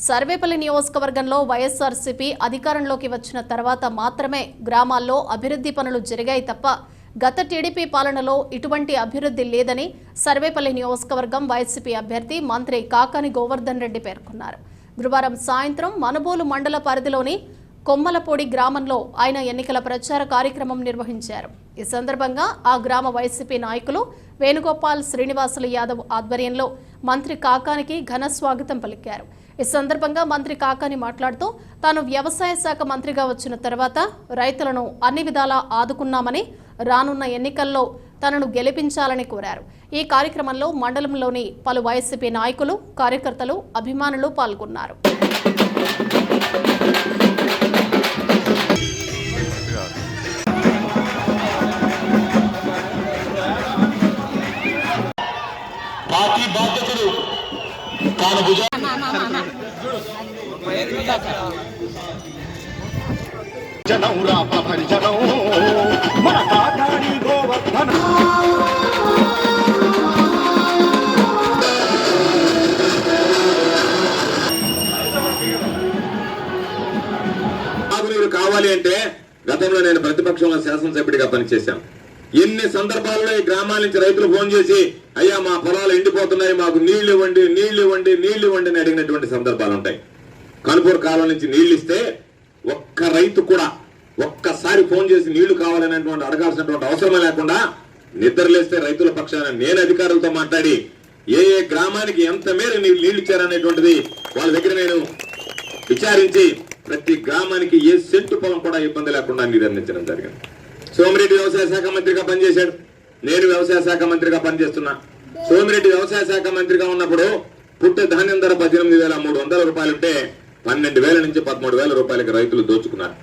సర్వేపల్లి నియోజకవర్గంలో వైఎస్ఆర్సీపీ అధికారంలోకి వచ్చిన తర్వాత మాత్రమే గ్రామాల్లో అభివృద్ధి పనులు జరిగాయి తప్ప గత టీడీపీ పాలనలో ఇటువంటి అభివృద్ధి లేదని సర్వేపల్లి నియోజకవర్గం వైసీపీ అభ్యర్థి మంత్రి కాకాని గోవర్ధన్ రెడ్డి పేర్కొన్నారు. గురువారం సాయంత్రం మనుబోలు మండల పరిధిలోని కొమ్మలపూడి గ్రామంలో ఆయన ఎన్నికల ప్రచార కార్యక్రమం నిర్వహించారు. ఈ సందర్భంగా ఆ గ్రామ వైసీపీ నాయకులు వేణుగోపాల్ శ్రీనివాసులు యాదవ్ ఆధ్వర్యంలో మంత్రి కాకానికి ఘన స్వాగతం పలికారు. ఈ సందర్భంగా మంత్రి కాకాని మాట్లాడుతూ తాను వ్యవసాయ శాఖ మంత్రిగా వచ్చిన తర్వాత రైతులను అన్ని విధాలా ఆదుకున్నామని, రానున్న ఎన్నికల్లో తనను గెలిపించాలని కోరారు. ఈ కార్యక్రమంలో మండలంలోని పలు వైసీపీ నాయకులు, కార్యకర్తలు, అభిమానులు పాల్గొన్నారు. కావాలి అంటే గతంలో నేను ప్రతిపక్షంలో శాసనసభ్యుడిగా పనిచేశాను. ఎన్ని సందర్భాల్లో ఈ గ్రామాల నుంచి రైతులు ఫోన్ చేసి అయ్యా మా పొలాలు ఎండిపోతున్నాయి, మాకు నీళ్లు ఇవ్వండి, నీళ్లు ఇవ్వండి, నీళ్లు ఇవ్వండి అని అడిగినటువంటి సందర్భాలు ఉంటాయి. కనుపూరు కాలం నుంచి నీళ్లు ఇస్తే ఒక్క రైతు కూడా ఒక్కసారి ఫోన్ చేసి నీళ్లు కావాలనేటువంటి అడగాల్సినటువంటి అవసరమే లేకుండా నిద్రలేస్తే రైతుల పక్షాన నేను అధికారులతో మాట్లాడి ఏ ఏ గ్రామానికి ఎంత మేర నీళ్లు ఇచ్చారనేటువంటిది వాళ్ళ దగ్గర నేను విచారించి ప్రతి గ్రామానికి ఏ సెంటు పొలం కూడా ఇబ్బంది లేకుండా నిర్ణయించడం జరిగింది. సోమిరెడ్డి వ్యవసాయ శాఖ మంత్రిగా పనిచేశాడు, నేను వ్యవసాయ శాఖ మంత్రిగా పనిచేస్తున్నా. సోమిరెడ్డి వ్యవసాయ శాఖ మంత్రిగా ఉన్నప్పుడు పుట్టే ధాన్యం ధర 18,300 రూపాయలు ఉంటే 12,000 నుంచి 13,000 రూపాయలకి రైతులు దోచుకున్నారు.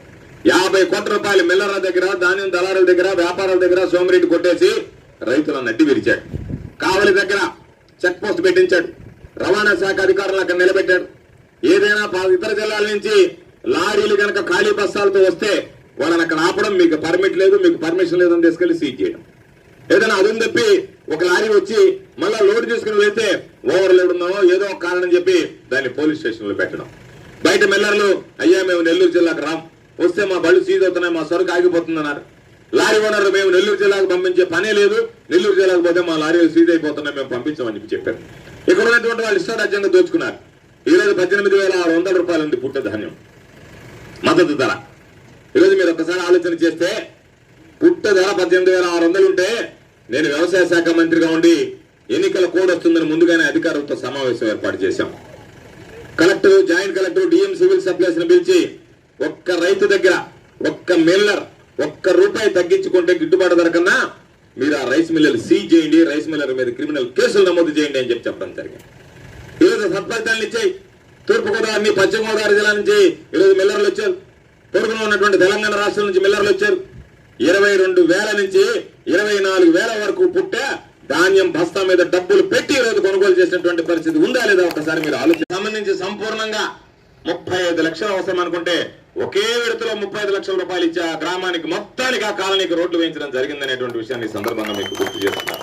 50 కోట్ల రూపాయలు మిల్లర్ల దగ్గర, ధాన్యం దళారుల దగ్గర, వ్యాపారాల దగ్గర సోమిరెడ్డి కొట్టేసి రైతులను అడ్డి విరిచాడు. కావలి దగ్గర చెక్ పోస్ట్ పెట్టించాడు. రవాణా శాఖ అధికారులను అక్కడ నిలబెట్టాడు. ఏదైనా ఇతర జిల్లాల నుంచి లారీలు కనుక ఖాళీ బస్తాలతో వస్తే వాళ్ళని అక్కడ ఆపడం, మీకు పర్మిట్ లేదు, మీకు పర్మిషన్ లేదని తీసుకెళ్లి సీజ్ చేయడం. ఏదైనా అదుని తప్పి ఒక లారీ వచ్చి మళ్ళా లోడ్ తీసుకుని వెళ్తే ఓవర్ లోడ్ ఉన్నామో ఏదో ఒక కారణం చెప్పి దాన్ని పోలీస్ స్టేషన్ లో పెట్టడం. బయట మిల్లర్లు అయ్యా మేము నెల్లూరు జిల్లాకు రాం, వస్తే మా బళ్ళు సీజ్ అవుతున్నాయి, మా సరుకు ఆగిపోతుందన్నారు. లారీ ఓనర్లు మేము నెల్లూరు జిల్లాకు పంపించే పనే లేదు, నెల్లూరు జిల్లాకు పోతే మా లారీలు సీజ్ అయిపోతున్నాయి, మేము పంపించామని చెప్పి చెప్పారు. ఇక్కడ ఉన్నటువంటి వాళ్ళు ఇష్టారాజ్యంగా దోచుకున్నారు. ఈరోజు 18,600 రూపాయలు ఉంది పుట్టే ధాన్యం మద్దతు ధర. ఈరోజు మీరు ఒక్కసారి ఆలోచన చేస్తే పుట్ట ధర 18,600 ఉంటే నేను వ్యవసాయ శాఖ మంత్రిగా ఉండి ఎన్నికల కోడ్ వస్తుందని ముందుగానే అధికారులతో సమావేశం ఏర్పాటు చేశాం. Collector, joint collector, DM civil supplies ని పిలిచి ఒక్క రైతు దగ్గర ఒక్క మిల్లర్ ₹1 తగ్గించుకుంటే గిట్టుబాటు ధర కన్నా మీరు ఆ రైస్ మిల్లర్ సీజ్ చేయండి, రైస్ మిల్లర్ మీద క్రిమినల్ కేసులు నమోదు చేయండి అని చెప్పడం జరిగింది. ఈరోజు సత్ఫలితాలను ఇచ్చాయి. తూర్పుగోదావరి, పశ్చిమ గోదావరి జిల్లా నుంచి ఈరోజు మిల్లర్లు వచ్చారు. పొరుగున ఉన్నటువంటి తెలంగాణ రాష్ట్రం నుంచి మిల్లర్లు వచ్చారు. 22,000 నుంచి 24,000 వరకు పుట్టే ధాన్యం బస్తా మీద డబ్బులు పెట్టి ఈరోజు కొనుగోలు చేసినటువంటి పరిస్థితి ఉందా లేదా ఒకసారి మీరు ఆలోచన. సంబంధించి సంపూర్ణంగా 35 లక్షలు అవసరం అనుకుంటే ఒకే విడతలో 35 లక్షల రూపాయలు ఇచ్చే ఆ గ్రామానికి మొత్తానికి, ఆ కాలనీకి రోడ్లు వేయించడం జరిగిందనేటువంటి విషయాన్ని ఈ సందర్భంగా మీకు గుర్తు చేస్తున్నారు.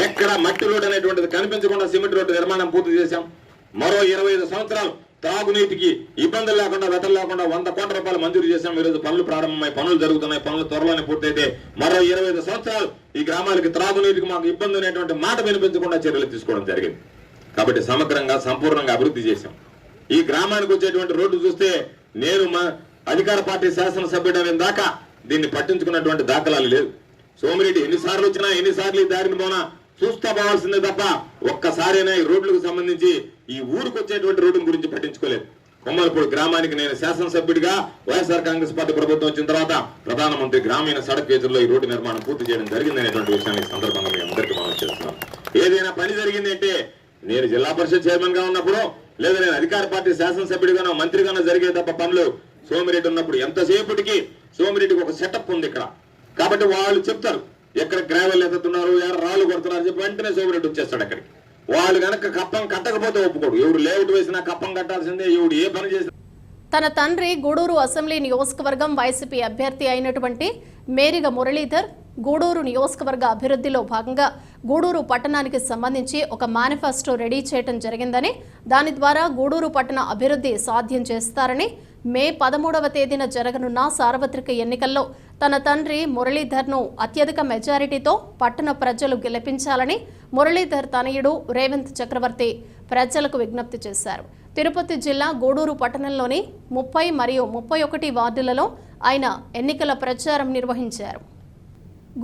ఎక్కడ మట్టి రోడ్డు అనేటువంటిది కనిపించకుండా సిమెంట్ రోడ్డు నిర్మాణం పూర్తి చేశాం. మరో 25 సంవత్సరాలు తాగునీటికి ఇబ్బందులు లేకుండా, వెతలు లేకుండా 100 కోట్ల రూపాయలు మంజూరు చేశాం. ఈరోజు పనులు ప్రారంభమై, పనులు జరుగుతున్నాయి. పనులు త్వరలోనే పూర్తయితే మరో 25 సంవత్సరాలు ఈ గ్రామాలకి త్రాగునీటికి మాకు ఇబ్బంది అనేటువంటి మాట వినిపించకుండా చర్యలు తీసుకోవడం జరిగింది. కాబట్టి సమగ్రంగా, సంపూర్ణంగా అభివృద్ధి చేశాం. ఈ గ్రామానికి వచ్చేటువంటి రోడ్డు చూస్తే నేను మా అధికార పార్టీ శాసనసభ్యుడైన దాకా దీన్ని పట్టించుకున్నటువంటి దాఖలాలు లేదు. సోమిరెడ్డి ఎన్నిసార్లు వచ్చినా, ఎన్నిసార్లు ఈ దారిని పోనా చూస్తా పోవాల్సిందే తప్ప ఒక్కసారైనా ఈ రోడ్లకు సంబంధించి ఈ ఊరికి వచ్చేటువంటి రోడ్డు గురించి పట్టించుకోలేదు. కొమ్మలపూడి గ్రామానికి నేను శాసనసభ్యుడిగా వైఎస్ఆర్ కాంగ్రెస్ పార్టీ ప్రభుత్వం వచ్చిన తర్వాత ప్రధానమంత్రి గ్రామీణ సడక్ యోజనలో ఈ రోడ్డు నిర్మాణం పూర్తి చేయడం జరిగిందనేటువంటి విషయాన్ని సందర్భంగా మేము అందరికీ మనం చేస్తున్నాం. ఏదైనా పని జరిగింది అంటే నేను జిల్లా పరిషత్ చైర్మన్ గా ఉన్నప్పుడు, లేదా నేను అధికార పార్టీ శాసనసభ్యుడిగానో మంత్రిగానో జరిగే తప్ప పనులు సోమిరెడ్డి ఉన్నప్పుడు ఎంతసేపటికి సోమిరెడ్డికి ఒక సెటప్ ఉంది ఇక్కడ. కాబట్టి వాళ్ళు చెప్తారు ఎక్కడ గ్రావెల్ ఎత్తుతున్నారు, ఎవరు రాళ్ళు కొడుతున్నారు చెప్పి వెంటనే సోమిరెడ్డి వచ్చేస్తాడు అక్కడికి. వాళ్ళు కనుక కప్పం కట్టకపోతే ఒప్పుకోడు. ఎవరు లేఅవుట్ వేసినా కప్పం కట్టాల్సిందే, ఎవడు ఏ పని చేసినా. తన తండ్రి గూడూరు అసెంబ్లీ నియోజకవర్గం వైసీపీ అభ్యర్థి అయినటువంటి మేరిగ మురళీధర్ గూడూరు నియోజకవర్గ అభివృద్ధిలో భాగంగా గూడూరు పట్టణానికి సంబంధించి ఒక మేనిఫెస్టో రెడీ చేయడం జరిగిందని, దాని ద్వారా గూడూరు పట్టణ అభివృద్ధి సాధ్యం చేస్తారని, మే 13వ తేదీన జరగనున్న సార్వత్రిక ఎన్నికల్లో తన తండ్రి మురళీధర్ను అత్యధిక మెజారిటీతో పట్టణ ప్రజలు గెలిపించాలని మురళీధర్ తనయుడు రేవంత్ చక్రవర్తి ప్రజలకు విజ్ఞప్తి చేశారు. తిరుపతి జిల్లా గూడూరు పట్టణంలోని 30 మరియు 31 వార్డులలో ఆయన ఎన్నికల ప్రచారం నిర్వహించారు.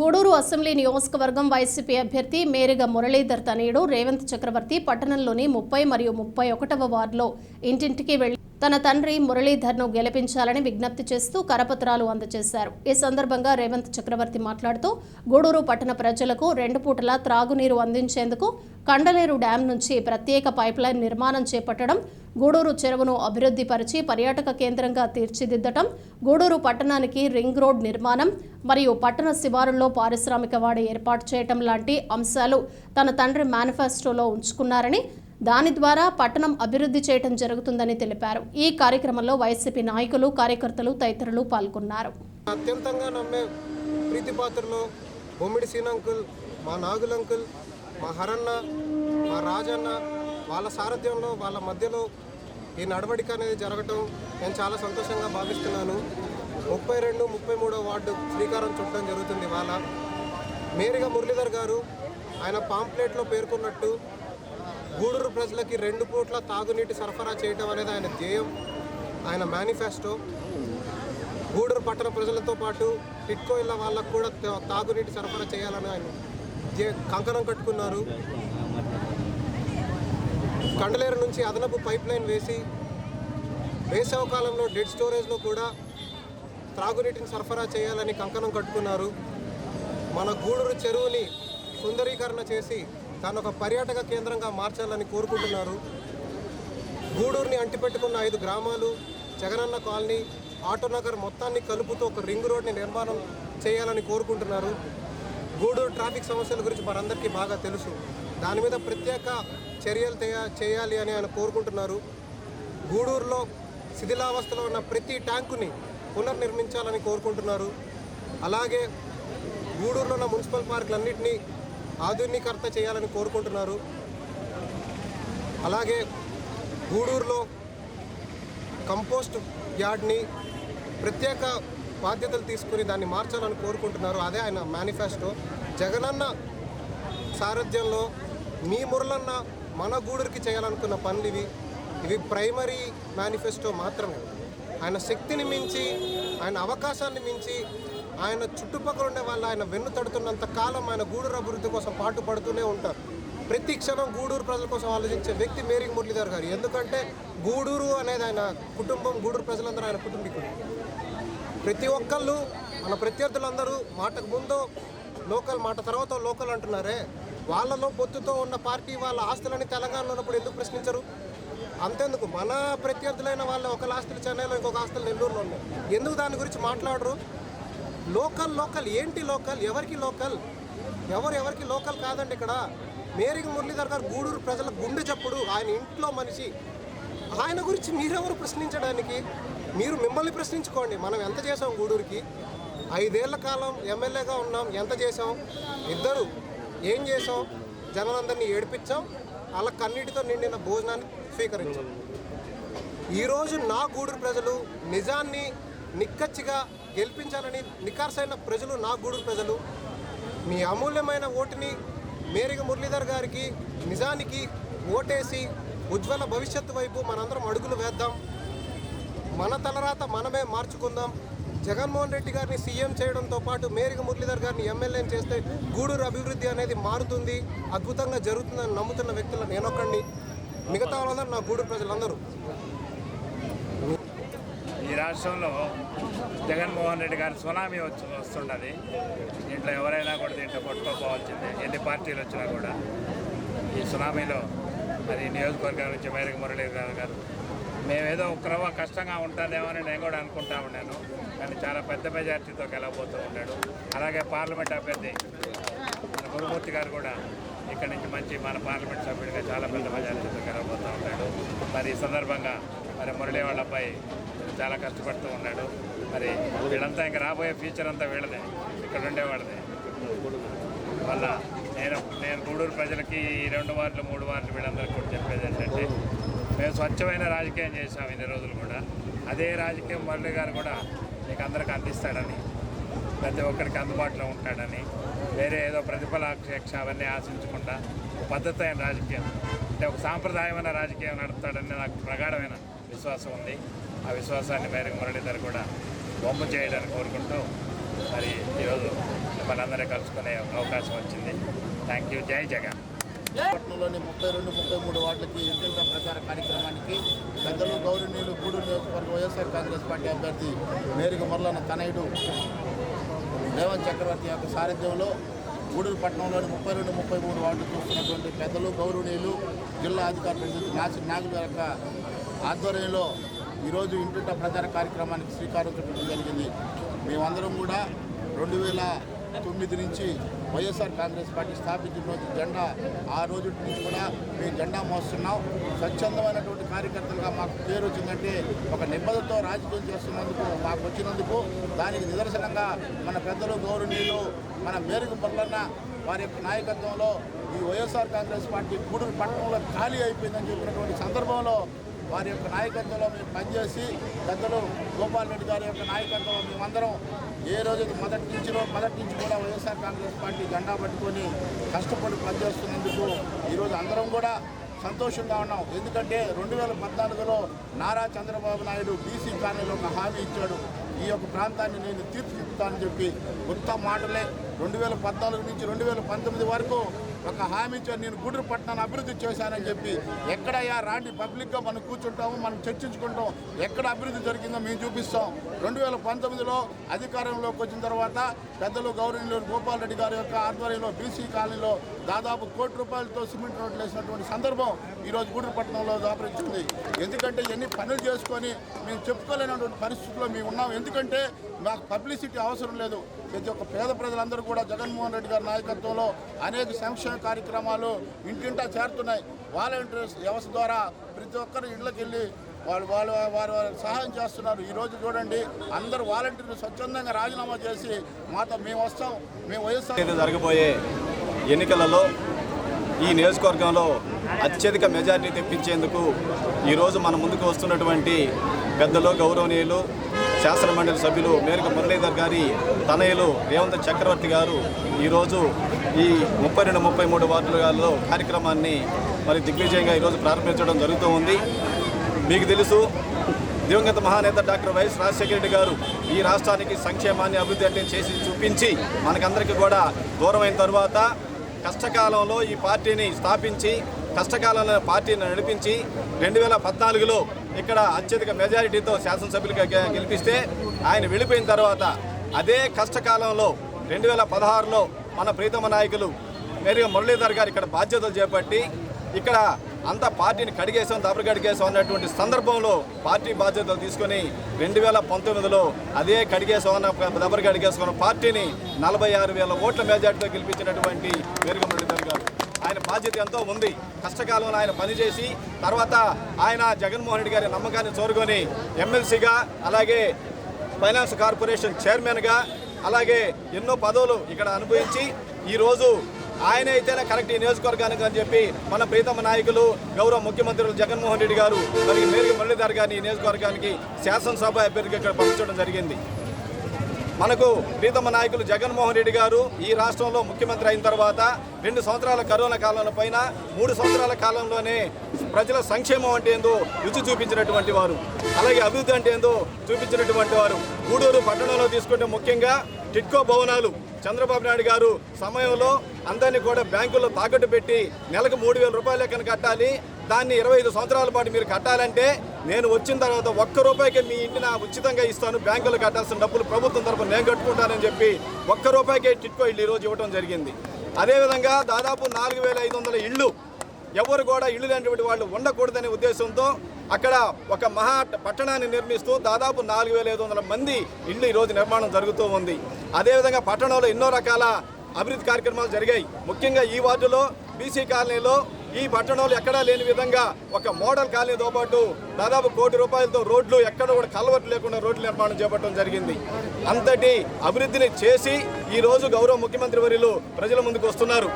గూడూరు అసెంబ్లీ నియోజకవర్గం వైసీపీ అభ్యర్థి మేరిగ మురళీధర్ తనయుడు రేవంత్ చక్రవర్తి పట్టణంలోని 30 మరియు 31వ వార్డులో ఇంటింటికి వెళ్లి తన తండ్రి మురళీధర్ను గెలిపించాలని విజ్ఞప్తి చేస్తూ కరపత్రాలు అందజేశారు. ఈ సందర్భంగా రేవంత్ చక్రవర్తి మాట్లాడుతూ గూడూరు పట్టణ ప్రజలకు 2 పూటలా త్రాగునీరు అందించేందుకు కండలేరు డ్యాం నుంచి ప్రత్యేక పైప్లైన్ నిర్మాణం చేపట్టడం, గూడూరు చెరువును అభివృద్ధి పరిచి పర్యాటక కేంద్రంగా తీర్చిదిద్దటం, గూడూరు పట్టణానికి రింగ్ రోడ్ నిర్మాణం మరియు పట్టణ శివారుల్లో పారిశ్రామిక వాడ ఏర్పాటు చేయటం లాంటి అంశాలు తన తండ్రి మేనిఫెస్టోలో ఉంచుకున్నారని, దాని ద్వారా పట్టణం అభివృద్ధి చేయడం జరుగుతుందని తెలిపారు. ఈ కార్యక్రమంలో వైసీపీ నాయకులు, కార్యకర్తలు తదితరులు పాల్గొన్నారు. అత్యంతంగా నమ్మే ప్రీతిపాత్రలో బొమ్మిడి సీనంకుల్, మా నాగులంకుల్, మా హరన్న, మా రాజన్న వాళ్ళ సారథ్యంలో వాళ్ళ మధ్యలో ఈ నడవడిక అనేది జరగటం నేను చాలా సంతోషంగా భావిస్తున్నాను. 32, 33 వార్డు శ్రీకారం చుట్టడం జరుగుతుంది. వాళ్ళ మేరిగ మురళీధర్ గారు ఆయన పాంప్లెట్లో పేర్కొన్నట్టు గూడూరు ప్రజలకి 2 పూట్ల తాగునీటి సరఫరా చేయడం అనేది ఆయన ధ్యేయం, ఆయన మేనిఫెస్టో. గూడూరు పట్టణ ప్రజలతో పాటు టిట్కో ఇళ్ళ వాళ్ళకు కూడా తాగునీటి సరఫరా చేయాలని ఆయన కంకణం కట్టుకున్నారు. కండలేరు నుంచి అదనపు పైప్ లైన్ వేసి వేసవకాలంలో డెడ్ స్టోరేజ్లో కూడా త్రాగునీటిని సరఫరా చేయాలని కంకణం కట్టుకున్నారు. మన గూడూరు చెరువుని సుందరీకరణ చేసి దాన్ని ఒక పర్యాటక కేంద్రంగా మార్చాలని కోరుకుంటున్నారు. గూడూరుని అంటిపెట్టుకున్న 5 గ్రామాలు, జగనన్న కాలనీ, ఆటోనగర్ మొత్తాన్ని కలుపుతూ ఒక రింగ్ రోడ్ని నిర్మాణం చేయాలని కోరుకుంటున్నారు. గూడూరు ట్రాఫిక్ సమస్యల గురించి మనందరికీ బాగా తెలుసు. దాని మీద ప్రత్యేక చర్యలు చేయాలి అని ఆయన కోరుకుంటున్నారు. గూడూరులో శిథిలావస్థలో ఉన్న ప్రతి ట్యాంకుని పునర్నిర్మించాలని కోరుకుంటున్నారు. అలాగే గూడూరులో ఉన్న మున్సిపల్ పార్కులన్నింటినీ ఆధునీకరణ చేయాలని కోరుకుంటున్నారు. అలాగే గూడూరులో కంపోస్ట్ యార్డ్ని ప్రత్యేక బాధ్యతలు తీసుకుని దాన్ని మార్చాలని కోరుకుంటున్నారు. అదే ఆయన మేనిఫెస్టో. జగనన్న సారథ్యంలో మీ మురళన్న మన గూడూరుకి చేయాలనుకున్న పనులు ఇవి ప్రైమరీ మేనిఫెస్టో మాత్రమే. ఆయన శక్తిని మించి, ఆయన అవకాశాన్ని మించి, ఆయన చుట్టుపక్కల ఉండే వాళ్ళు ఆయన వెన్ను తడుతున్నంత కాలం ఆయన గూడూరు అభివృద్ధి కోసం పాటు పడుతూనే ఉంటారు. ప్రతి క్షణం గూడూరు ప్రజల కోసం ఆలోచించే వ్యక్తి మేరిగ మురళీధర్ గారు. ఎందుకంటే గూడూరు అనేది ఆయన కుటుంబం, గూడూరు ప్రజలందరూ ఆయన కుటుంబీకులు. ప్రతి ఒక్కళ్ళు మన ప్రత్యర్థులందరూ మాటకు ముందు లోకల్, మాట తర్వాత లోకల్ అంటున్నారే, వాళ్ళలో పొత్తుతో ఉన్న పార్టీ వాళ్ళ ఆస్తులని తెలంగాణలో ఉన్నప్పుడు ఎందుకు ప్రశ్నించరు? అంతేందుకు మన ప్రత్యర్థులైన వాళ్ళ ఒకళ్ళ ఆస్తులు చెన్నైలో, ఇంకొక ఆస్తులు నెల్లూరులో ఉన్నాయి. ఎందుకు దాని గురించి మాట్లాడరు? లోకల్ ఏంటి లోకల్? ఎవరికి లోకల్? ఎవరికి లోకల్ కాదండి. ఇక్కడ మేరిగ మురళీధర్ గారు గూడూరు ప్రజల గుండె చప్పుడు, ఆయన ఇంట్లో మనిషి. ఆయన గురించి మీరెవరు ప్రశ్నించడానికి? మీరు మిమ్మల్ని ప్రశ్నించుకోండి. మనం ఎంత చేసాం గూడూరుకి? 5 ఏళ్ల కాలం ఎమ్మెల్యేగా ఉన్నాం, ఎంత చేసాం? ఇద్దరు ఏం చేసాం? జనాలందరినీ ఏడిపించాం, అలా కన్నీటితో నిండిన భోజనాన్ని స్వీకరించాం. ఈరోజు నా గూడూరు ప్రజలు నిజాన్ని నిక్కచ్చిగా గెలిపించాలని నికార్సైన ప్రజలు, నా గూడూరు ప్రజలు మీ అమూల్యమైన ఓటుని మేరిగ మురళీధర్ గారికి, నిజానికి ఓటేసి ఉజ్వల భవిష్యత్తు వైపు మనందరం అడుగులు వేద్దాం. మన తలరాత మనమే మార్చుకుందాం. జగన్మోహన్ రెడ్డి గారిని సీఎం చేయడంతో పాటు మేరిగ మురళీధర్ గారిని ఎమ్మెల్యేని చేస్తే గూడూరు అభివృద్ధి అనేది మారుతుంది, అద్భుతంగా జరుగుతుందని నమ్ముతున్న వ్యక్తులు నేనొక్కడిని. మిగతా వాళ్ళందరూ నా గూడూరు ప్రజలందరూ. ఈ రాష్ట్రంలో జగన్మోహన్ రెడ్డి గారి సునామీ వస్తుండది. దీంట్లో ఎవరైనా కూడా దీంట్లో కొట్టుకోపోవాల్సిందే, ఎన్ని పార్టీలు వచ్చినా కూడా. ఈ సునామీలో మరి నియోజకవర్గం నుంచి మేరిగ మురళీధర్ గారు మేమేదో ఒక్కరవ కష్టంగా ఉంటుందేమో అని నేను కూడా అనుకుంటా ఉన్నాను. కానీ చాలా పెద్ద మెజార్టీతో గెలవబోతూ ఉన్నాడు. అలాగే పార్లమెంట్ అభ్యర్థి మన గురుమూర్తి గారు కూడా ఇక్కడి నుంచి మంచి మన పార్లమెంట్ సభ్యుడిగా చాలా పెద్ద మెజార్టీతో గెలవబోతూ ఉన్నాడు. మరి ఈ సందర్భంగా మరి మురళీ వాళ్ళ అబ్బాయి చాలా కష్టపడుతూ ఉన్నాడు. మరి వీళ్ళంతా ఇంకా రాబోయే ఫ్యూచర్ అంతా వీళ్ళదే, ఇక్కడ ఉండేవాళ్ళదే. వల్ల నేను గూడూరు ప్రజలకి ఈ 2 వార్డులు 3 వార్డులు వీళ్ళందరికీ కూడా చెప్పేది ఏంటంటే, మేము స్వచ్ఛమైన రాజకీయం చేసాం ఇన్ని రోజులు కూడా. అదే రాజకీయం మురళి గారు కూడా మీకు అందరికీ అందిస్తాడని, ప్రతి ఒక్కరికి అందుబాటులో ఉంటాడని, వేరే ఏదో ప్రతిఫలాపేక్ష అవన్నీ ఆశించకుండా పద్ధతి అయిన రాజకీయం అంటే ఒక సాంప్రదాయమైన రాజకీయం నడుపుతాడని నాకు ప్రగాఢమైన విశ్వాసం ఉంది. ఆ విశ్వాసాన్ని మేరకు మురళీధర్ కూడా బొమ్మ చేయడానికి కోరుకుంటూ మరి ఈరోజు మిమ్మల్ని అందరూ కలుసుకునే అవకాశం వచ్చింది. Thank you. జై జగన్. పట్టణంలోని 32-33 వార్డులకి ఇంటింటా ప్రచార కార్యక్రమానికి పెద్దలు గౌరవనీయులు గూడూరు నియోజకవర్గ వైఎస్ఆర్ కాంగ్రెస్ పార్టీ అభ్యర్థి మేరకు మొదలైన తనయుడు రేవంత్ చక్రవర్తి యొక్క సారథ్యంలో గూడూరు పట్టణంలోని 32-33 వార్డులు చూస్తున్నటువంటి పెద్దలు గౌరవనీయులు జిల్లా అధికార ప్రతినిధి నాగుల యొక్క ఆధ్వర్యంలో ఈరోజు ఇంటింటా ప్రచార కార్యక్రమానికి శ్రీకారం చుట్టడం జరిగింది. మేమందరం కూడా 2009 నుంచి వైఎస్ఆర్ కాంగ్రెస్ పార్టీ స్థాపించిన రోజు జెండా ఆ రోజు నుంచి కూడా మేము జెండా మోస్తున్నాం. స్వచ్ఛందమైనటువంటి కార్యకర్తలుగా మాకు పేరు వచ్చిందంటే ఒక నిబద్ధతతో రాజకీయం చేస్తున్నందుకు మాకు వచ్చినందుకు దానికి నిదర్శనంగా మన పెద్దలు గౌరవనీయులు మన మేరకు బర్లన్న వారి యొక్క నాయకత్వంలో ఈ వైఎస్ఆర్ కాంగ్రెస్ పార్టీ గూడూరు పట్టణంలో ఖాళీ అయిపోయిందని చెప్పినటువంటి సందర్భంలో వారి యొక్క నాయకత్వంలో మేము పనిచేసి పెద్దలు గోపాల్ రెడ్డి గారి యొక్క నాయకత్వంలో మేమందరం ఏ రోజు మొదటి నుంచి కూడా వైఎస్ఆర్ కాంగ్రెస్ పార్టీ జెండా పట్టుకొని కష్టపడి పనిచేస్తున్నందుకు ఈరోజు అందరం కూడా సంతోషంగా ఉన్నాం. ఎందుకంటే 2014లో నారా చంద్రబాబు నాయుడు బీసీ కాలనీలో ఒక హామీ ఇచ్చాడు. ఈ యొక్క ప్రాంతాన్ని నేను తీర్చిదిద్దుతానని చెప్పి ఉత్తమ మాటలే 2014 నుంచి 2019 వరకు ఒక హామీ ఇచ్చాను. నేను గూడూరు పట్టణాన్ని అభివృద్ధి చేశానని చెప్పి ఎక్కడయ్యా రాండి పబ్లిక్గా మనం కూర్చుంటాము, మనం చర్చించుకుంటాం, ఎక్కడ అభివృద్ధి జరిగిందో మేము చూపిస్తాం. 2019లో అధికారంలోకి వచ్చిన తర్వాత పెద్దలు గౌరవనీయులు గోపాల్ రెడ్డి గారి యొక్క ఆధ్వర్యంలో బీసీ కాలనీలో దాదాపు ₹1 కోట్లతో సిమెంట్ రోడ్లు వేసినటువంటి సందర్భం ఈరోజు గూడూరు పట్టణంలో దాపరించింది. ఎందుకంటే ఎన్ని పనులు చేసుకొని మేము చెప్పుకోలేనటువంటి పరిస్థితుల్లో మేము ఉన్నాం. ఎందుకంటే మాకు పబ్లిసిటీ అవసరం లేదు. ప్రతి ఒక్క పేద ప్రజలందరూ కూడా జగన్మోహన్ రెడ్డి గారి నాయకత్వంలో అనేక సంక్షేమ కార్యక్రమాలు ఇంటింటా చేరుతున్నాయి. వాలంటీర్స్ వ్యవస్థ ద్వారా ప్రతి ఒక్కరు ఇళ్ళకి వెళ్ళి వారు సహాయం చేస్తున్నారు. ఈరోజు చూడండి, అందరూ వాలంటీర్లు స్వచ్ఛందంగా రాజీనామా చేసి మాతో మేము వస్తాం, మేము వైఎస్ఆర్ జరగబోయే ఎన్నికలలో ఈ నియోజకవర్గంలో అత్యధిక మెజార్టీ తెప్పించేందుకు ఈరోజు మన ముందుకు వస్తున్నటువంటి పెద్దలు గౌరవనీయులు శాసనమండలి సభ్యులు మేరకు మురళీధర్ గారి తనయులు రేవంత్ చక్రవర్తి గారు ఈరోజు ఈ 32-33 వార్డులలో కార్యక్రమాన్ని మరి దిగ్విజయంగా ఈరోజు ప్రారంభించడం జరుగుతూ ఉంది. మీకు తెలుసు, దివంగత మహానేత డాక్టర్ వైఎస్ రాజశేఖర రెడ్డి గారు ఈ రాష్ట్రానికి సంక్షేమాన్ని అభివృద్ధి అంటే చేసి చూపించి మనకందరికీ కూడా దూరమైన తర్వాత కష్టకాలంలో ఈ పార్టీని స్థాపించి కష్టకాలంలో పార్టీని నడిపించి 2014లో ఇక్కడ అత్యధిక మెజారిటీతో శాసనసభ్యులుగా గెలిపిస్తే ఆయన వెళ్ళిపోయిన తర్వాత అదే కష్టకాలంలో 2016లో మన ప్రీతమ నాయకులు మేరకు మురళీధర్ గారు ఇక్కడ బాధ్యతలు చేపట్టి ఇక్కడ అంతా పార్టీని కడిగేసాం, దెబ్బలు కడిగేసాం అన్నటువంటి సందర్భంలో పార్టీ బాధ్యతలు తీసుకొని 2019లో అదే కడిగేసాం అన్న దెబ్బలు కడిగేసుకున్న పార్టీని 46,000 ఓట్ల మెజార్టీతో గెలిపించినటువంటి మేరకు మురళీధర్ గారు ఆయన బాధ్యత ఎంతో ఉంది. కష్టకాలంలో ఆయన పనిచేసి తర్వాత ఆయన జగన్మోహన్ రెడ్డి గారి నమ్మకాన్ని చూరుకొని ఎమ్మెల్సీగా అలాగే ఫైనాన్స్ కార్పొరేషన్ చైర్మన్గా అలాగే ఎన్నో పదవులు ఇక్కడ అనుభవించి ఈరోజు ఆయన అయితేనే కరెక్ట్ ఈ నియోజకవర్గానికి అని చెప్పి మన ప్రీతమ నాయకులు గౌరవ ముఖ్యమంత్రులు జగన్మోహన్ రెడ్డి గారు మరియు మేరకు మురళీధర్ గారిని ఈ నియోజకవర్గానికి శాసనసభ అభ్యర్థిగా ఇక్కడ పంపించడం జరిగింది. మనకు ప్రీతమ నాయకులు జగన్మోహన్ రెడ్డి గారు ఈ రాష్ట్రంలో ముఖ్యమంత్రి అయిన తర్వాత 2 సంవత్సరాల కరోనా కాలంలో పైన 3 సంవత్సరాల కాలంలోనే ప్రజల సంక్షేమం అంటే ఏందో రుచి చూపించినటువంటి వారు, అలాగే అభివృద్ధి అంటే ఏందో చూపించినటువంటి వారు. గూడూరు పట్టణంలో తీసుకుంటే ముఖ్యంగా టిట్కో భవనాలు చంద్రబాబు నాయుడు గారు సమయంలో అందరినీ కూడా బ్యాంకుల్లో తాకట్టు పెట్టి నెలకు 3,000 రూపాయలు లెక్కన కట్టాలి, దాన్ని 25 సంవత్సరాల పాటు మీరు కట్టాలంటే నేను వచ్చిన తర్వాత ₹1 మీ ఇంటిని ఉచితంగా ఇస్తాను, బ్యాంకులు కట్టాల్సిన డబ్బులు ప్రభుత్వం తరఫున నేను కట్టుకుంటానని చెప్పి ₹1 టిట్కో ఇల్లు ఈరోజు ఇవ్వడం జరిగింది. అదేవిధంగా దాదాపు 4,500 ఇళ్ళు ఎవరు కూడా ఇళ్ళు లేనటువంటి వాళ్ళు ఉండకూడదనే ఉద్దేశంతో అక్కడ ఒక మహా పట్టణాన్ని నిర్మిస్తూ దాదాపు 4,500 మంది ఇళ్ళు ఈరోజు నిర్మాణం జరుగుతూ ఉంది. అదేవిధంగా పట్టణంలో ఎన్నో రకాల అభివృద్ధి కార్యక్రమాలు జరిగాయి. ముఖ్యంగా ఈ వార్డులో బీసీ కాలనీలో ఈ పట్టణంలో ఎక్కడా లేని విధంగా ఒక మోడల్ కాలనీతో పాటు దాదాపు 1 కోటి రూపాయలతో రోడ్లు ఎక్కడ కూడా కలవట్లు లేకుండా రోడ్ల నిర్మాణం చేపట్టడం జరిగింది. అంతటి అభివృద్ధిని చేసి ఈరోజు గౌరవ ముఖ్యమంత్రి వర్యులు ప్రజల ముందుకు వస్తున్నారు.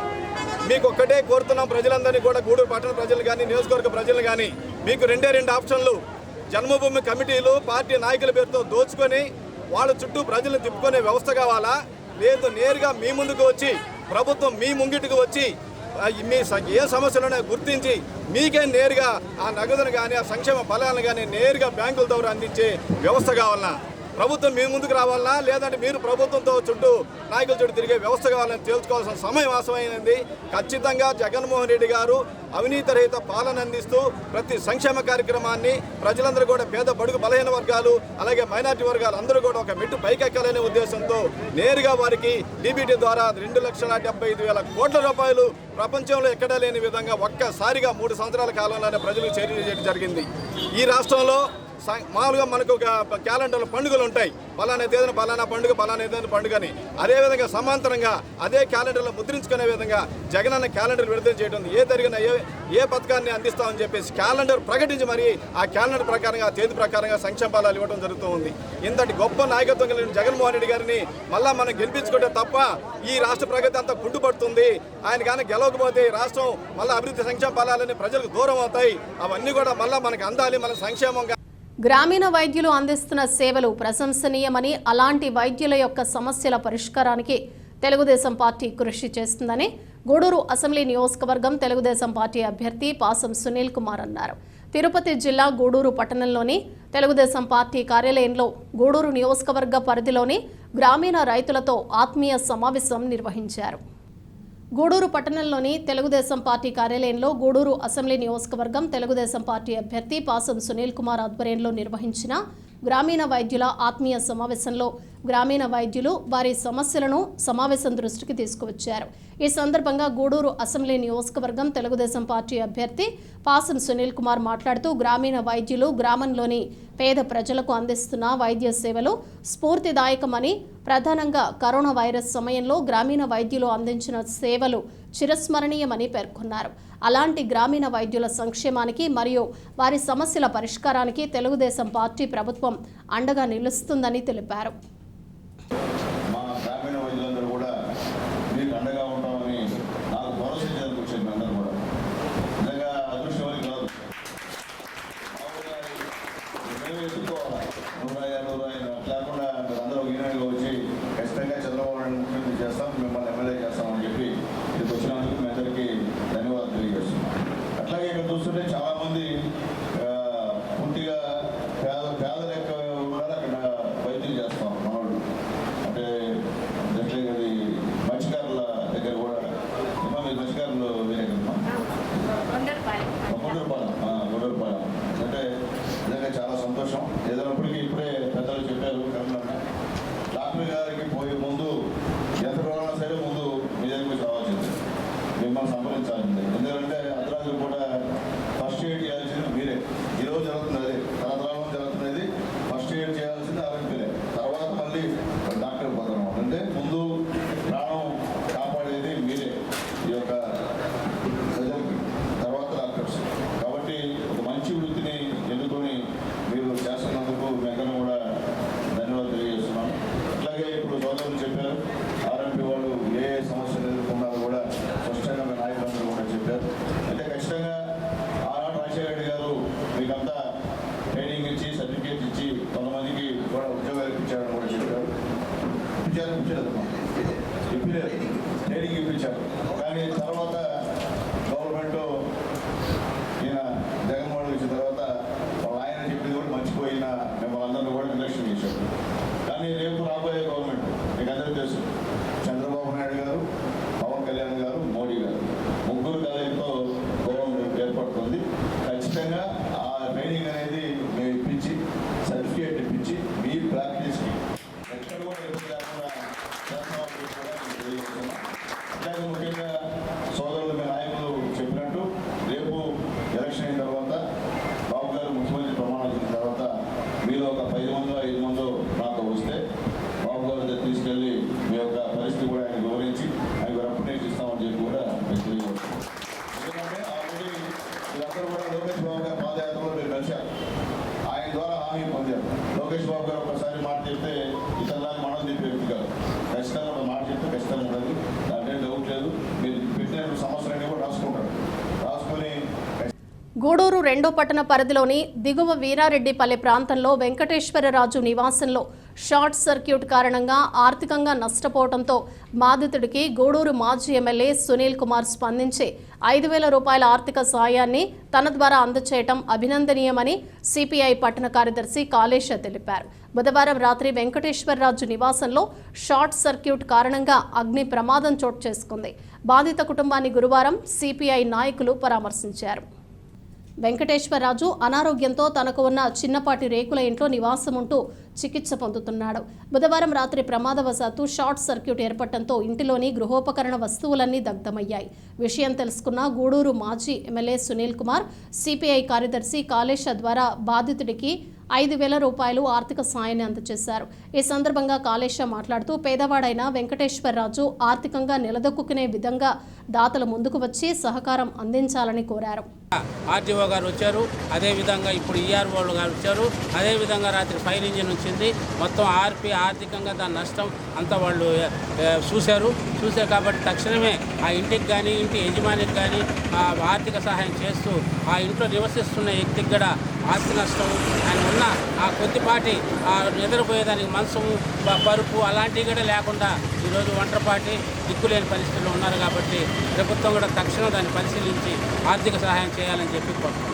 మీకు ఒక్కటే కోరుతున్నాం, ప్రజలందరినీ కూడా, గూడూరు పట్టణ ప్రజలు కానీ నియోజకవర్గ ప్రజలు కానీ, మీకు 2 ఆప్షన్లు. జన్మభూమి కమిటీలు పార్టీ నాయకుల పేరుతో దోచుకొని వాళ్ళ చుట్టూ ప్రజలను తిప్పుకునే వ్యవస్థ కావాలా, లేదు నేరుగా మీ ముందుకు వచ్చి ప్రభుత్వం మీ ముంగిటికి వచ్చి మీ ఏ సమస్యలను గుర్తించి మీకే నేరుగా ఆ నగదును కానీ ఆ సంక్షేమ ఫలాలను కానీ నేరుగా బ్యాంకుల ద్వారా అందించే వ్యవస్థ కావాలన్నా, ప్రభుత్వం మీ ముందుకు రావాలన్నా, లేదంటే మీరు ప్రభుత్వంతో చుట్టూ నాయకుల చుట్టూ తిరిగే వ్యవస్థ కావాలని తేల్చుకోవాల్సిన సమయం ఆసమైనది. ఖచ్చితంగా జగన్మోహన్ రెడ్డి గారు అవినీతి రహిత పాలన అందిస్తూ ప్రతి సంక్షేమ కార్యక్రమాన్ని ప్రజలందరూ కూడా, పేద బడుగు బలహీన వర్గాలు అలాగే మైనార్టీ వర్గాలు అందరూ కూడా ఒక మెట్టు పైకెక్కాలనే ఉద్దేశంతో నేరుగా వారికి డీబీటీ ద్వారా 2,75,000 కోట్ల రూపాయలు ప్రపంచంలో ఎక్కడా లేని విధంగా ఒక్కసారిగా 3 సంవత్సరాల కాలంలోనే ప్రజలకు చేరజేయడం జరిగింది. ఈ రాష్ట్రంలో మామూలుగా మనకు ఒక క్యాలెండర్లో పండుగలు ఉంటాయి, పలానా తేదీన పలానా పండుగ, పలానా తేదీన పండుగని. అదేవిధంగా సమాంతరంగా అదే క్యాలెండర్లో ముద్రించుకునే విధంగా జగనన్న క్యాలెండర్ విడుదల చేయడం, ఏ తరిగిన ఏ పథకాన్ని అందిస్తామని చెప్పేసి క్యాలెండర్ ప్రకటించి మరి ఆ క్యాలెండర్ ప్రకారంగా తేదీ ప్రకారంగా సంక్షేమ ఫలాలు ఇవ్వడం జరుగుతూ ఉంది. ఇంతటి గొప్ప నాయకత్వం కలిగిన జగన్మోహన్ రెడ్డి గారిని మళ్ళా మనం గెలిపించుకుంటే తప్ప ఈ రాష్ట్ర ప్రగతి అంతా కుంటుపడుతుంది. ఆయన కానీ గెలవకపోతే రాష్ట్రం మళ్ళీ అభివృద్ధి సంక్షేమ ఫలాలని ప్రజలకు దూరం అవుతాయి. అవన్నీ కూడా మళ్ళీ మనకు అందాలి, మన సంక్షేమంగా. గ్రామీణ వైద్యులు అందిస్తున్న సేవలు ప్రశంసనీయమని, అలాంటి వైద్యుల యొక్క సమస్యల పరిష్కారానికి తెలుగుదేశం పార్టీ కృషి చేస్తుందని గూడూరు అసెంబ్లీ నియోజకవర్గం తెలుగుదేశం పార్టీ అభ్యర్థి పాసం సునీల్ కుమార్ అన్నారు. తిరుపతి జిల్లా గూడూరు పట్టణంలోని తెలుగుదేశం పార్టీ కార్యాలయంలో గూడూరు నియోజకవర్గ పరిధిలోని గ్రామీణ రైతులతో ఆత్మీయ సమావేశం నిర్వహించారు. గూడూరు పట్టణంలోని తెలుగుదేశం పార్టీ కార్యాలయంలో గూడూరు అసెంబ్లీ నియోజకవర్గం తెలుగుదేశం పార్టీ అభ్యర్థి పాసం సునీల్ కుమార్ ఆధ్వర్యంలో నిర్వహించిన గ్రామీణ వైద్యుల ఆత్మీయ సమావేశంలో గ్రామీణ వైద్యులు వారి సమస్యలను సమావేశం దృష్టికి తీసుకువచ్చారు. ఈ సందర్భంగా గూడూరు అసెంబ్లీ నియోజకవర్గం తెలుగుదేశం పార్టీ అభ్యర్థి పాసం సునీల్ కుమార్ మాట్లాడుతూ గ్రామీణ వైద్యులు గ్రామంలోని పేద ప్రజలకు అందిస్తున్న వైద్య సేవలు స్ఫూర్తిదాయకమని, ప్రధానంగా కరోనా వైరస్ సమయంలో గ్రామీణ వైద్యులు అందించిన సేవలు చిరస్మరణీయమని పేర్కొన్నారు. అలాంటి గ్రామీణ వైద్యుల సంక్షేమానికి మరియు వారి సమస్యల పరిష్కారానికి తెలుగుదేశం పార్టీ ప్రభుత్వం అండగా నిలుస్తుందని తెలిపారు. మా గ్రామీణ వైద్యులందరూ కూడా మీకు అండగా ఉంటామని నాకు భరోసా చేయడానికి వచ్చేది. అందరూ కూడా నిజంగా అదృష్టమని కాదు, మేము ఎత్తుకోవాలి. 100 లేకుండా అందరూ యూనియన్గా వచ్చి ఖచ్చితంగా చంద్రబాబు నాయుడు ముఖ్యమంత్రి చేస్తాం, మిమ్మల్ని ఎమ్మెల్యే చేస్తామని చెప్పి ఇక్కడికి వచ్చినందుకు మీ అందరికీ ధన్యవాదాలు తెలియజేస్తున్నాం. అట్లాగే ఇక్కడ చూస్తుంటే చాలామంది పూర్తిగా పేదల యొక్క కూడా అక్కడ వైద్యం చేస్తాం మనోళ్ళు. అంటే జస్ట్ అది మత్స్యకారుల దగ్గర కూడా మీరు మత్స్యకారులు వేరే కదమ్మా, గుండూరుపాలెం అంటే నిజంగా చాలా సంతోషం. ఏదైనప్పటికీ ఇప్పుడే పెద్దలు చెప్పారు, డాక్టర్ గారికి పోయే ముందు ఎంత రోగమైనా సరే ముందు మీ దగ్గరికి రావాల్సింది, మిమ్మల్ని సంప్రదించాల్సింది. ఎందుకంటే అర్ధరాత్రి పూట ఫస్ట్ ఎయిడ్ చేయాల్సింది మీరే. ఈరోజు జరుగుతుంది అదే, తరతరాలను జరుగుతున్నది. ఫస్ట్ ఎయిడ్ చేయాల్సింది ఆరోగ్యలే, తర్వాత మళ్ళీ డాక్టర్ పోతాం. అంటే ముందు ప్రాణం కాపాడేది మీరే, ఈ యొక్క ప్రజలకి, తర్వాత డాక్టర్స్. కాబట్టి ఒక మంచి వృత్తిని ఎన్నుకొని మీరు చేస్తున్నందుకు మీ అందరం కూడా ధన్యవాదాలు తెలియజేస్తున్నాను. అట్లాగే ఇప్పుడు సోదరులు చెప్పారు, ఆర్ఎంపీ వాళ్ళు ఏ సమస్యలు ఎదుర్కొన్నారో కూడా స్పష్టంగా మీ నాయకులందరూ కూడా చెప్పారు. అయితే ఖచ్చితంగా ఆనాడు రాజశేఖర రెడ్డి గారు మీకంతా ట్రైనింగ్ ఇచ్చి సర్టిఫికేట్ ఇచ్చి కొంతమందికి కూడా ఉద్యోగాలు ఇప్పించారని కూడా చెప్పారు. ట్రైనింగ్ ఇప్పించారు. కానీ తర్వాత గవర్నమెంట్ ఈయన జగన్మోహన్ ఇచ్చిన తర్వాత వాళ్ళ ఆయన చెప్పింది కూడా మర్చిపోయిన మిమ్మల్ని అందరినీ కూడా నిర్లక్ష్యం చేశారు. కానీ రేపు రాబోయే గవర్నమెంట్ మీకు అందరికీ తెలుసు, చంద్రబాబు నాయుడు గారు, పవన్ కళ్యాణ్ గారు, మోడీ గారు ముగ్గురు కలయికతో గవర్నమెంట్ ఏర్పడుతుంది. ఖచ్చితంగా ఆ ట్రైనింగ్ అనేది మేము ఇప్పించి సర్టిఫికేట్ ఇప్పించి మీ ప్రాక్టీస్కి ఎక్కడ కూడా ఎప్పుడు లేకుండా చేస్తామని కూడా తెలియజేస్తున్నాం. అట్లాగే ముఖ్యంగా సోదరులు గూడూరు 2వ పట్టణ పరిధిలోని దిగువ వీరారెడ్డిపల్లె ప్రాంతంలో వెంకటేశ్వరరాజు నివాసంలో షార్ట్ సర్క్యూట్ కారణంగా ఆర్థికంగా నష్టపోవడంతో బాధితుడికి గూడూరు మాజీ ఎమ్మెల్యే సునీల్ కుమార్ స్పందించి 5,000 రూపాయల ఆర్థిక సాయాన్ని తన ద్వారా అందజేయడం అభినందనీయమని సిపిఐ పట్టణ కార్యదర్శి కాళేశ తెలిపారు. బుధవారం రాత్రి వెంకటేశ్వరరాజు నివాసంలో షార్ట్ సర్క్యూట్ కారణంగా అగ్ని ప్రమాదం చోటు చేసుకుంది. బాధిత కుటుంబాన్ని గురువారం సిపిఐ నాయకులు పరామర్శించారు. వెంకటేశ్వరరాజు అనారోగ్యంతో తనకు ఉన్న చిన్నపాటి రేకుల ఇంట్లో నివాసం ఉంటూ చికిత్స పొందుతున్నాడు. బుధవారం రాత్రి ప్రమాదవశాత్తు షార్ట్ సర్క్యూట్ ఏర్పడటంతో ఇంటిలోని గృహోపకరణ వస్తువులన్నీ దగ్ధమయ్యాయి. విషయం తెలుసుకున్న గూడూరు మాజీ ఎమ్మెల్యే సునీల్ కుమార్ సిపిఐ కార్యదర్శి కాళేశ ద్వారా బాధితుడికి 5,000 రూపాయలు ఆర్థిక సాయాన్ని అందజేశారు. ఈ సందర్భంగా కాళేశ మాట్లాడుతూ పేదవాడైన వెంకటేశ్వరరాజు ఆర్థికంగా నిలదొక్కునే విధంగా దాతలు ముందుకు వచ్చి సహకారం అందించాలని కోరారు. ఆర్టీఓ గారు వచ్చారు, అదేవిధంగా ఇప్పుడు ఈఆర్ఓ గారు వచ్చారు, అదేవిధంగా రాత్రి ఫైర్ ఇంజిన్ వచ్చింది. మొత్తం ఆర్థికంగా దాని నష్టం అంతా వాళ్ళు చూశారు కాబట్టి తక్షణమే ఆ ఇంటికి కానీ ఇంటి యజమానికి కానీ ఆర్థిక సహాయం చేస్తూ ఆ ఇంట్లో నివసిస్తున్న వ్యక్తికి కూడా ఆస్తి నష్టం ఆయన ఉన్న ఆ కొద్దిపాటి నిద్రపోయేదానికి మంచము పరుపు అలాంటివి కూడా లేకుండా ఈరోజు ఒంటరిపాటి దిక్కులేని పరిస్థితుల్లో ఉన్నారు కాబట్టి ప్రభుత్వం కూడా తక్షణం దాన్ని పరిశీలించి ఆర్థిక సహాయం చేయాలని చెప్పి కోరుతున్నాం.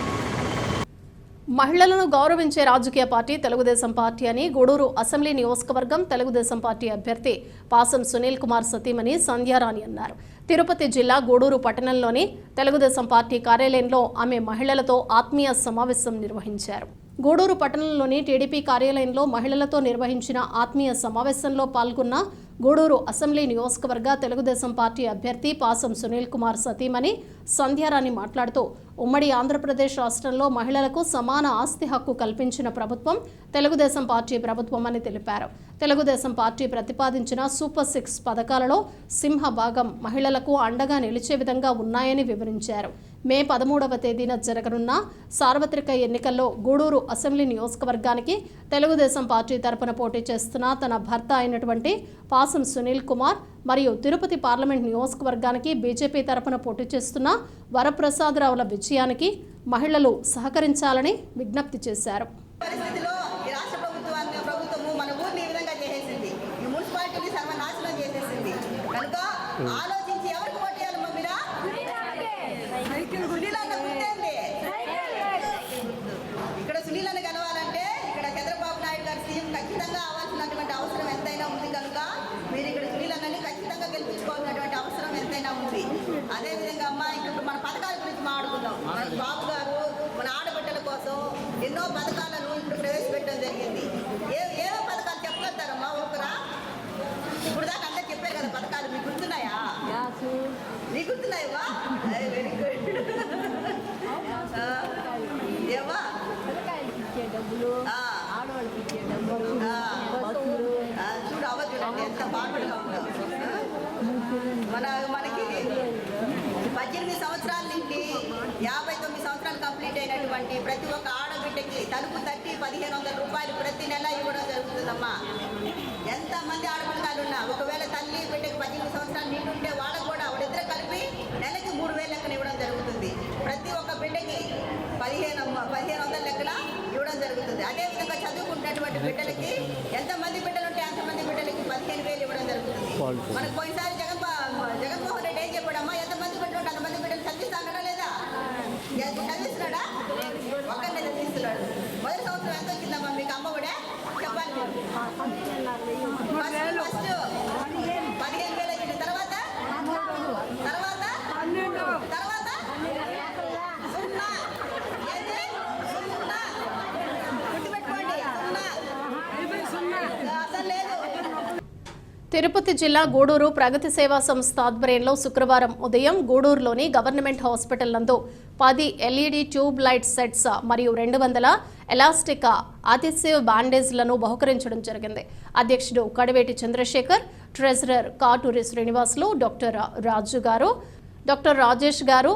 మహిళలను గౌరవించే రాజకీయ పార్టీ తెలుగుదేశం పార్టీ అని గూడూరు అసెంబ్లీ నియోజకవర్గం తెలుగుదేశం పార్టీ అభ్యర్థి పాసం సునీల్ కుమార్ సతీమణి సంధ్యారాణి అన్నారు. తిరుపతి జిల్లా గూడూరు పట్టణంలోని తెలుగుదేశం పార్టీ కార్యాలయంలో ఆమె మహిళలతో ఆత్మీయ సమావేశం నిర్వహించారు. గూడూరు పట్టణంలోని టీడీపీ కార్యాలయంలో మహిళలతో నిర్వహించిన ఆత్మీయ సమావేశంలో పాల్గొన్న గూడూరు అసెంబ్లీ నియోజకవర్గ తెలుగుదేశం పార్టీ అభ్యర్థి పాసం సునీల్ కుమార్ సతీమణి సంధ్యారాణి మాట్లాడుతూ ఉమ్మడి ఆంధ్రప్రదేశ్ రాష్ట్రంలో మహిళలకు సమాన ఆస్తి హక్కు కల్పించిన ప్రభుత్వం తెలుగుదేశం పార్టీ ప్రభుత్వం అని తెలిపారు. తెలుగుదేశం పార్టీ ప్రతిపాదించిన సూపర్ 6 పథకాలలో సింహభాగం మహిళలకు అండగా నిలిచే విధంగా ఉన్నాయని వివరించారు. మే 13వ తేదీన జరగనున్న సార్వత్రిక ఎన్నికల్లో గూడూరు అసెంబ్లీ నియోజకవర్గానికి తెలుగుదేశం పార్టీ తరపున పోటీ చేస్తున్న తన భర్త అయినటువంటి పాసం సునీల్ కుమార్ మరియు తిరుపతి పార్లమెంట్ నియోజకవర్గానికి బీజేపీ తరపున పోటీ చేస్తున్న వరప్రసాదరావుల విజయానికి మహిళలు సహకరించాలని విజ్ఞప్తి చేశారు. ఇక్కడ సునీలను కలవాలంటే ఇక్కడ చంద్రబాబు నాయుడు గారు సీఎం ఖచ్చితంగా అవ్వాల్సినటువంటి అవసరం ఎంతైనా ఉంది కనుక మీరు ఇక్కడ సునీలన్నని ఖచ్చితంగా గెలిపించుకోవాల్సినటువంటి అవసరం ఎంతైనా ఉంది. అదేవిధంగా అమ్మ ఇక్కడ మన పథకాల గురించి మాట్లాడుకుందాం. మన బాబు గారు మన ఆడబిడ్డల కోసం ఎన్నో పథకాలను ఇప్పుడు ప్రవేశపెట్టడం జరిగింది. ఏవో పథకాలు చెప్పగలుగుతారమ్మా ఒకరా? ఇప్పుడు దాకా అంతా చెప్పారు కదా పథకాలు, మీకు గుర్తున్నాయా? నీకు గుర్తున్నాయమ్మా? Very good. ఏమా చూడు అవ్వదులండి ఎంత బాగుగా ఉంటాం. మనకి 18 సంవత్సరాల నుండి 59 సంవత్సరాలు కంప్లీట్ అయినటువంటి ప్రతి ఒక్క ఆడబిడ్డకి తలుపు తట్టి 1,500 రూపాయలు ప్రతి నెల ఇవ్వడం జరుగుతుందమ్మా. ఎంతమంది ఆడపిల్లలు ఉన్నా ఒకవేళ తల్లి బిడ్డకి 18 సంవత్సరాలు నిండుంటే వాళ్ళకు కూడా వాళ్ళిద్దరు కలిపి నెలకి 3,000 లెక్కన ఇవ్వడం జరుగుతుంది. ప్రతి ఒక్క బిడ్డకి 1,500 లెక్కన ఇవ్వడం జరుగుతుంది. అదేవిధంగా చదువుకుంటున్నటువంటి బిడ్డలకి ఎంతమంది బిడ్డలు ఉంటే అంతమంది బిడ్డలకి 15,000 ఇవ్వడం జరుగుతుంది. మనకు పోయినసారి జగన్మోహన్ రెడ్డి ఏం చెప్పాడమ్మా? ఎంతమంది బిడ్డలు ఉంటే అంతమంది బిడ్డలు చదివిస్తాడా లేదా? చదివిస్తున్నాడా? ఒక్కరినే చదివిస్తున్నాడు. మొదటి సంవత్సరం ఎంత వచ్చిందమ్మా మీకు అమ్మఒడే? చెప్పాలి. ఫస్ట్ 15,000 వచ్చింది. తర్వాత తిరుపతి జిల్లా గూడూరు ప్రగతి సేవా సంస్థ ఆధ్వర్యంలో శుక్రవారం ఉదయం గూడూరులోని గవర్నమెంట్ హాస్పిటల్ నందు 10 LED ట్యూబ్ లైట్ సెట్స్ మరియు 200 ఎలాస్టిక్ అథెసివ్ బ్యాండేజ్లను బహుకరించడం జరిగింది. అధ్యక్షుడు కడివేటి చంద్రశేఖర్, ట్రెజరర్ కాటూరి శ్రీనివాసులు, డాక్టర్ రాజు గారు, డాక్టర్ రాజేష్ గారు,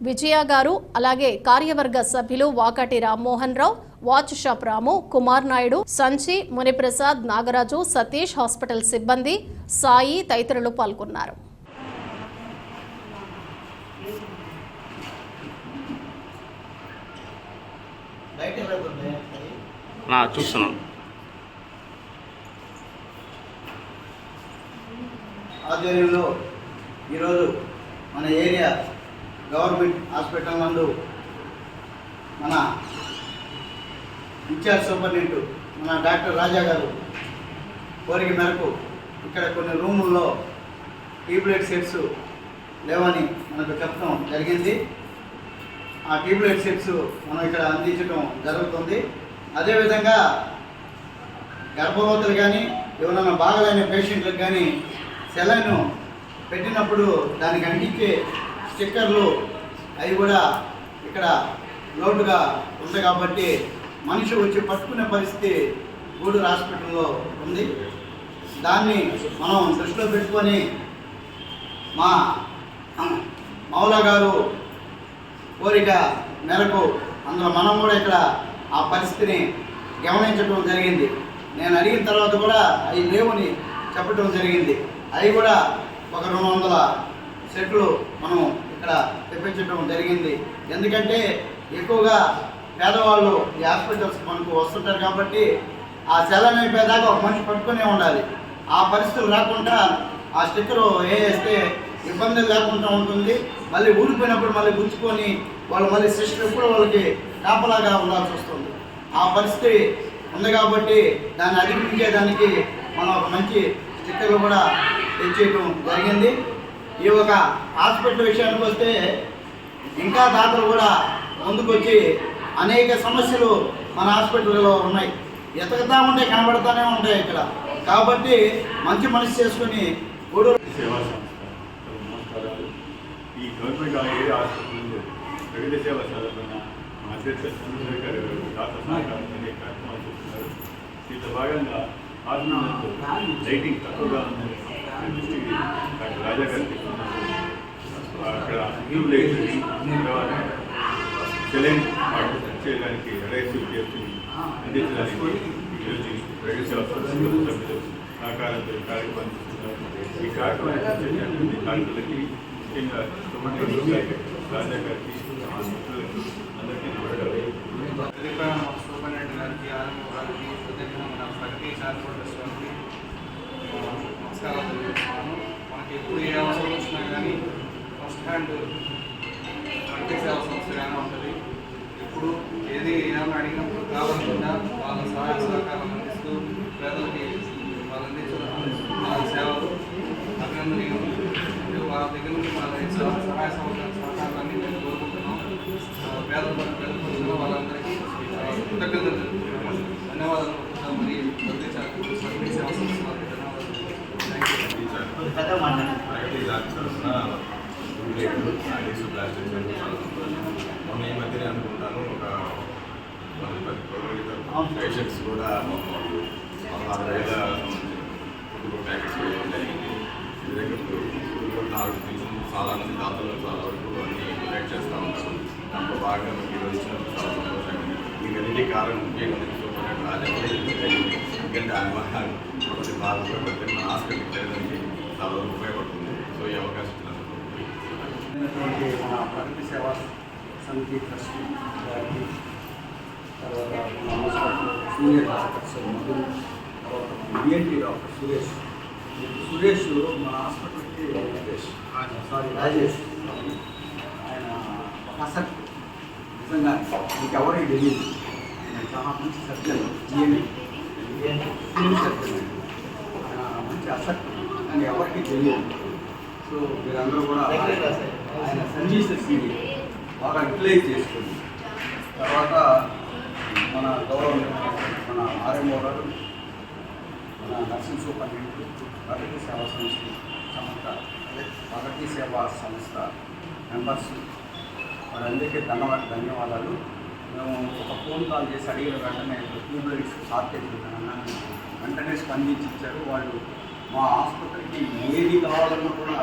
విజయ గారు, అలాగే కార్యవర్గ సభ్యులు వాకాటి రామ్మోహన్ రావు, వాచ్ షాప్ రాము, కుమార్ నాయుడు, సంచి, మునిప్రసాద్, నాగరాజు, సతీష్, హాస్పిటల్ సిబ్బంది, సాయి తదితరులు పాల్గొన్నారు. చూస్తున్నాం. ఆధ్వర్యంలో ఈరోజు మన ఏరియా గవర్నమెంట్ హాస్పిటల్ నందు మన ఇన్ఛార్జ్ సూపరింటెండెంట్ మన డాక్టర్ రాజా గారు కోరిక మేరకు ఇక్కడ కొన్ని రూముల్లో ట్యూబ్లైట్ సెట్స్ లేవని మనకు చెప్పడం జరిగింది. ఆ ట్యూబ్లైట్ సెట్స్ మనం ఇక్కడ అందించడం జరుగుతుంది. అదేవిధంగా గర్భవతులు కానీ ఎవరైనా బాగలేని పేషెంట్లకు కానీ సెలైన్ పెట్టినప్పుడు దానికి అంటించే స్టిక్కర్లు అవి కూడా ఇక్కడ లోటుగా ఉంది కాబట్టి మనిషి వచ్చి పట్టుకునే పరిస్థితి గూడూరు హాస్పిటల్లో ఉంది. దాన్ని మనం దృష్టిలో పెట్టుకొని మా మౌలా గారు కోరిక మేరకు అందులో మనం కూడా ఇక్కడ ఆ పరిస్థితిని గమనించడం జరిగింది. నేను అడిగిన తర్వాత కూడా అవి లేవని చెప్పడం జరిగింది. అవి కూడా ఒక 200 సెట్లు మనం ఇక్కడ తెప్పించడం జరిగింది. ఎందుకంటే ఎక్కువగా పేదవాళ్ళు ఈ హాస్పిటల్స్ మనకు వస్తుంటారు కాబట్టి ఆ సెలైన్ అయిపోయేదాకా ఒక మనిషి పట్టుకునే ఉండాలి. ఆ పరిస్థితులు రాకుండా ఆ స్టిక్కరు వేస్తే ఇబ్బందులు లేకుండా ఉంటుంది. మళ్ళీ ఊడిపోయినప్పుడు మళ్ళీ గుచ్చుకొని వాళ్ళు మళ్ళీ సిస్టర్ ఎప్పుడు వాళ్ళకి కాపలాగా ఉండాల్సి వస్తుంది. ఆ పరిస్థితి ఉంది కాబట్టి దాన్ని అధిగమించేదానికి మనం ఒక మంచి స్టిక్కర్లు కూడా తెచ్చేయడం జరిగింది. ఈ ఒక హాస్పిటల్ విషయానికి వస్తే ఇంకా దాతలు కూడా ముందుకొచ్చి అనేక సమస్యలు మన హాస్పిటల్లో ఉన్నాయి. ఎతకతా ఉంటే కనబడతానే ఉంటాయి ఇక్కడ. కాబట్టి మంచి మనసు చేసుకుని గూడూరు సేవా సంస్థ నమస్కారాలు. ఈ గవర్నమెంట్ ఏరియా హాస్పిటల్లో ప్రగతి సేవ సందర్భంగా మా అధ్యక్ష చంద్రశేఖర్ గారు దాత సహకారం అనేక కార్యక్రమాలు చేస్తున్నారు. దీంట్లో భాగంగా హాస్పిటల్లో లైటింగ్ తక్కువగా ఉందని దృష్టికి డాక్టర్ రాజా గారు తీసుకున్నారు. అక్కడ ట్యూబ్ లైట్ తర్వాత సెలైన్ వాటి చేయడానికి రైతులు చేసి అందించడానికి ఈరోజు ప్రగతి సేవ సభ్యులు సహకారంతో కార్యక్రమం చేస్తున్నారు. ఈ కార్యక్రమాన్ని డాక్టర్లకి ముఖ్యంగా రాజా గారికి మిత్రులకి అందరికీ సూపరింటెండెంట్ గారికి ఆర్ఎంఓ గారికి మన ప్రగతి కార్పొరేటర్స్ గారికి నమస్కారాలు తెలియజేస్తున్నాను. మనకి ఎప్పుడు ఏ అవసరం వచ్చినా కానీ ఫస్ట్ హ్యాండ్ ప్రగతి సేవా సంస్థ కానీ ఉంటుంది. ఇప్పుడు ఏమైనా అడిగినప్పుడు కావాలన్నా వాళ్ళ సహాయ సహకారం అందిస్తూ పేదలకి వాళ్ళు అందించిన సేవలు అభినందనీయం. వాళ్ళ దగ్గర నుంచి మన సహాయ సహకారాన్ని మేము కోరుకుంటున్నాం. పేదల వాళ్ళందరికీ కృతజ్ఞతలు తెలుపుతున్నాము. ధన్యవాదాలు. మరి ప్రగతి సేవా సంస్థ వారికి ధన్యవాదాలు. మొన్న ఈ మధ్యనే అనుకుంటాను ఒక 10 పేషెంట్స్ కూడా 16,000 ప్యాకెట్స్ వేయడం జరిగింది. ఇది దగ్గర నాకు చాలా మంది దాతలు చాలా వరకు అన్ని డొనేట్ చేస్తూ ఉంటారు. దాంట్లో బాగా మనకి ఈరోజు ఇచ్చినప్పుడు చాలా సంతోషంగా మీకు అన్నింటి కారణం ముఖ్యంగా చూసుకున్నట్టు ఎందుకంటే ఆయన కొంచెం బాధతో పడితే మన హాస్పిటల్కి వెళ్ళడానికి చాలా వరకు ఉపయోగపడుతుంది. సో ఈ అవకాశం మన ప్రగతి సేవా సమితి ట్రస్టీ గారికి, తర్వాత సీనియర్ డాక్టర్స్ మధు, తర్వాత బిఎన్టీ డాక్టర్ సురేష్ మన హాస్పిటల్కి రాజేష్ ఆయన ఒక ఆసక్తి నిజంగా మీకు ఎవరికి తెలియదు. ఆయన చాలా మంచి సర్జన్, సర్జన్ ఆయన మంచి ఆసక్తి కానీ ఎవరికి తెలియదు. సో మీరందరూ కూడా ఆయన సర్వీసెస్ని బాగా యూటిలైజ్ చేసుకుంది. తర్వాత మన మన ఆర్ఎంఓ గారు, మన నర్సింగ్ సూపరింటెండెంట్, ప్రగతి సేవా సంస్థ ప్రగతి సేవా సంస్థ మెంబర్స్ వారందరికీ ధన్యవాదాలు. మేము ఒక ఫోన్ కాల్ చేసి అడిగిన వెంటనే ట్యూబ్లైట్స్ షార్టేజ్ వెంటనే స్పందించి ఇచ్చారు. వాళ్ళు మా ఆసుపత్రికి ఏది కావాలన్నా కూడా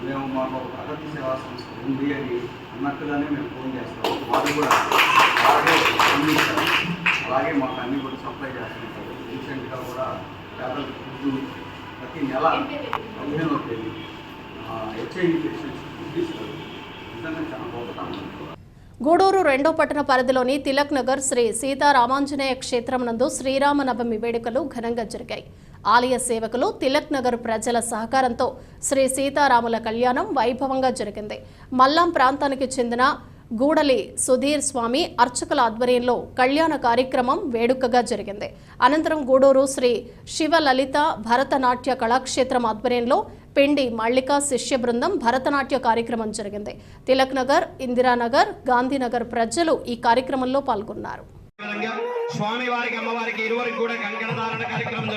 మేము మాకు ప్రగతి సేవా సంస్థ ఉంది అని అన్నట్టుగానే మేము ఫోన్ చేస్తాము. వాళ్ళు కూడా అలాగే స్పందించారు. అలాగే మాకు అన్నీ కూడా సప్లై చేస్తుంటారు. రీసెంట్గా కూడా పేదలకు ఫుడ్ ప్రతి నెల 15వ తేదీ హెచ్ఐవి పేషెంట్స్ ఫుడ్ ఇస్తారు. నిజంగా చాలా గొప్పతనం. గూడూరు 2వ పట్టణ పరిధిలోని తిలక్ నగర్ శ్రీ సీతారామాంజనేయ క్షేత్రం నందు శ్రీరామనవమి వేడుకలు ఘనంగా జరిగాయి. ఆలయ సేవకులు తిలక్ నగర్ ప్రజల సహకారంతో శ్రీ సీతారాముల కళ్యాణం వైభవంగా జరిగింది. మల్లాం ప్రాంతానికి చెందిన గూడలి సుధీర్ స్వామి అర్చకుల ఆధ్వర్యంలో కళ్యాణ కార్యక్రమం వేడుకగా జరిగింది. అనంతరం గూడూరు శ్రీ శివలలిత భరతనాట్య కళాక్షేత్రం ఆధ్వర్యంలో పిండి మల్లిక శిష్య బృందం భరతనాట్య కార్యక్రమం జరిగింది. తిలక్ నగర్, ఇందిరానగర్, గాంధీనగర్ ప్రజలు ఈ కార్యక్రమంలో పాల్గొన్నారు. స్వామివారికి అమ్మవారికి ఇరువురికి కూడా కంకణధారణ కార్యక్రమం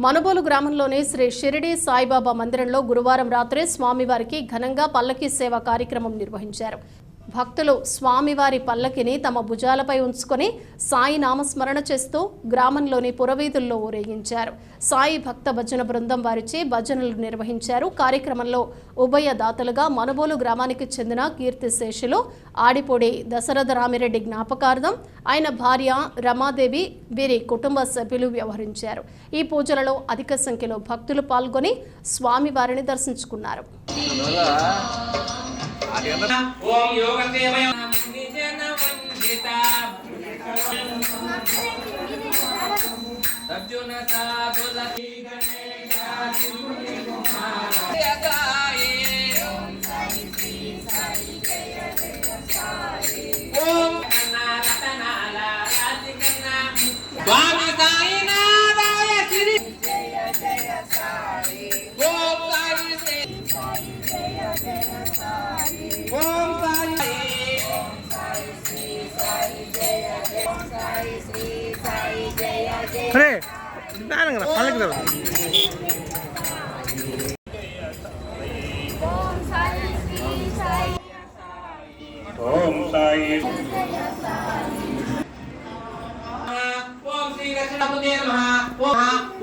మనుబోలు గ్రామంలోని శ్రీ షిరిడి సాయిబాబా మందిరంలో గురువారం రాత్రి స్వామివారికి ఘనంగా పల్లకీ సేవ కార్యక్రమం నిర్వహించారు. భక్తులు స్వామివారి పల్లకిని తమ భుజాలపై ఉంచుకొని సాయి నామస్మరణ చేస్తూ గ్రామంలోని పురవీధుల్లో ఊరేగించారు. సాయి భక్త భజన బృందం వారిచే భజనలు నిర్వహించారు. కార్యక్రమంలో ఉభయ దాతలుగా మనుబోలు గ్రామానికి చెందిన కీర్తిశేషులు ఆడిపొడి దశరథ రామిరెడ్డి జ్ఞాపకార్థం ఆయన భార్య రమాదేవి వీరి కుటుంబ సభ్యులు వ్యవహరించారు. ఈ పూజలలో అధిక సంఖ్యలో భక్తులు పాల్గొని స్వామివారిని దర్శించుకున్నారు. ఓం యోగసేవయ అర్జున సాధుల ఓం రతనాల రాజికన్నా స్వామి సాయినాథాయ శ్రీ జయ జయ సాయి ఓం సాయి జయ జయ సాయి ఓం సాయి శ్రీ సాయి జయ జయ సాయి శ్రీ సాయి జయ జయ రే నిదానంగా పల్లకి రా ఓం సాయి శ్రీ సాయి ఓం సాయి ఓం శ్రీ రక్షణపతే నమః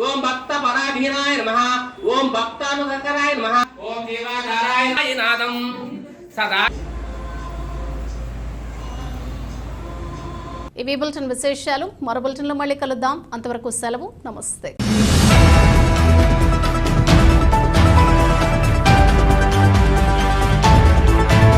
ఓం భక్త పరాధీనాయ నమః ఓం భక్తానుకరాయ నమః ఓం దేవాధారాయ నాదం సదా. ఇవి బులెటిన్ విశేషాలు. మరో బులెటిన్లో మళ్ళీ కలుద్దాం. అంతవరకు సెలవు. నమస్తే.